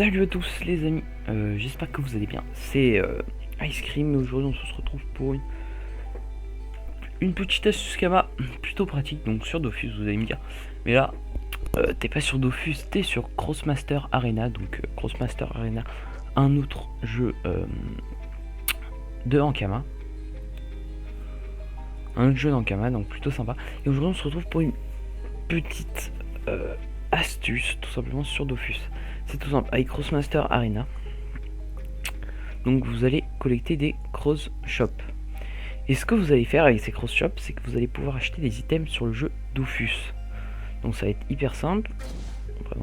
Salut à tous les amis, j'espère que vous allez bien. C'est Ice Cream et aujourd'hui on se retrouve pour une petite astuce Kama plutôt pratique, donc sur Dofus vous allez me dire. Mais là, t'es pas sur Dofus, t'es sur Crossmaster Arena, donc Crossmaster Arena, un autre jeu de Ankama. Un autre jeu d'Ankama, donc plutôt sympa. Et aujourd'hui on se retrouve pour une petite astuce tout simplement sur Dofus. C'est tout simple, avec Crossmaster Arena. Donc vous allez collecter des cross shops. Et ce que vous allez faire avec ces cross shops, c'est que vous allez pouvoir acheter des items sur le jeu Dofus. Donc ça va être hyper simple.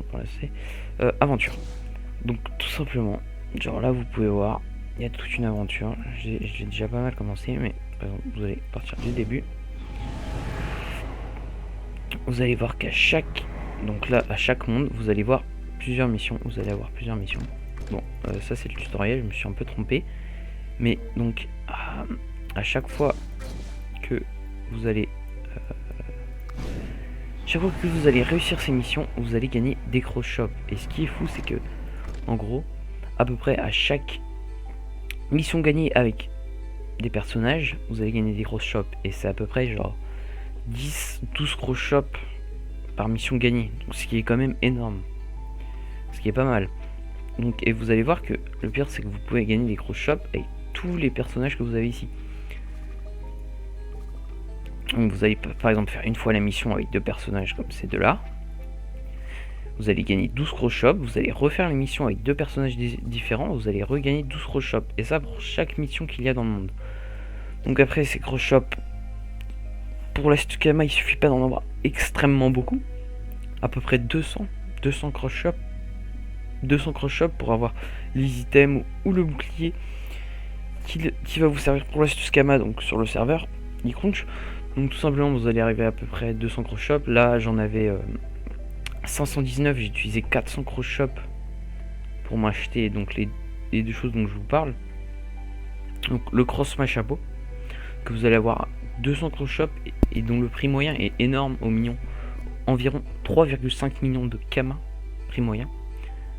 Par là, c'est aventure. Donc tout simplement, genre là vous pouvez voir, il y a toute une aventure. J'ai déjà pas mal commencé, mais par exemple, vous allez partir du début. Vous allez voir qu'à chaque, donc là à chaque monde, vous allez voir plusieurs missions. Vous allez avoir plusieurs missions. Bon, ça c'est le tutoriel, je me suis un peu trompé. Mais donc, à chaque fois que vous allez réussir ces missions, vous allez gagner des cross shops. Et ce qui est fou, c'est que, en gros, à peu près à chaque mission gagnée avec des personnages, vous allez gagner des cross shops. Et c'est à peu près genre 10-12 cross shops par mission gagnée. Donc, ce qui est quand même énorme. Ce qui est pas mal. Donc, et vous allez voir que le pire c'est que vous pouvez gagner des cross shops avec tous les personnages que vous avez ici. Donc vous allez par exemple faire une fois la mission avec deux personnages comme ces deux là. Vous allez gagner 12 cross shops. Vous allez refaire la mission avec deux personnages différents. Vous allez regagner 12 cross shops. Et ça pour chaque mission qu'il y a dans le monde. Donc après ces cross shops, pour la Stukama il suffit pas d'en avoir extrêmement beaucoup. À peu près 200 cross shops. 200 cross shops pour avoir les items ou le bouclier qui va vous servir pour l'astuce Kama, donc sur le serveur Crunch. Donc tout simplement vous allez arriver à peu près 200 cross shops. Là j'en avais 519, j'ai utilisé 400 cross shops pour m'acheter donc les deux choses dont je vous parle. Donc le cross chapeau que vous allez avoir 200 cross shops et dont le prix moyen est énorme, au million, environ 3,5 millions de Kama prix moyen.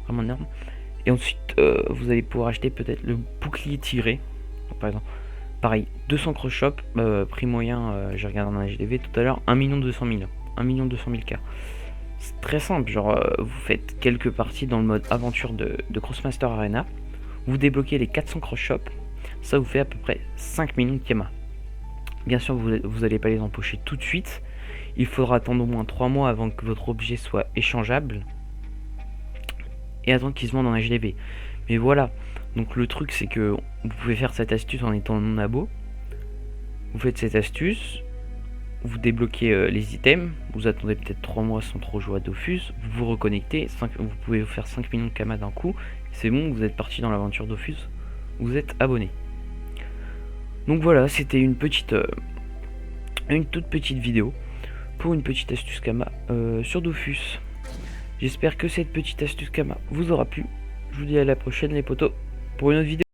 Vraiment énorme. Et ensuite vous allez pouvoir acheter peut-être le bouclier tiré. Donc, par exemple, pareil, 200 cross shops, prix moyen, j'ai regardé en HDV tout à l'heure, 1 200 000 K. C'est très simple, genre vous faites quelques parties dans le mode aventure de Crossmaster Arena, vous débloquez les 400 cross shops, ça vous fait à peu près 5 millions de Kama. Bien sûr vous n'allez pas les empocher tout de suite, il faudra attendre au moins 3 mois avant que votre objet soit échangeable et attendre qu'il se vende en HDV. Mais voilà, donc le truc c'est que vous pouvez faire cette astuce en étant non abo. Vous faites cette astuce, vous débloquez les items, vous attendez peut-être 3 mois sans trop jouer à Dofus, vous vous reconnectez, vous pouvez vous faire 5 millions de Kama d'un coup, c'est bon, vous êtes parti dans l'aventure Dofus, vous êtes abonné. Donc voilà, c'était une toute petite vidéo pour une petite astuce Kama sur Dofus. J'espère que cette petite astuce Kama vous aura plu. Je vous dis à la prochaine les potos pour une autre vidéo.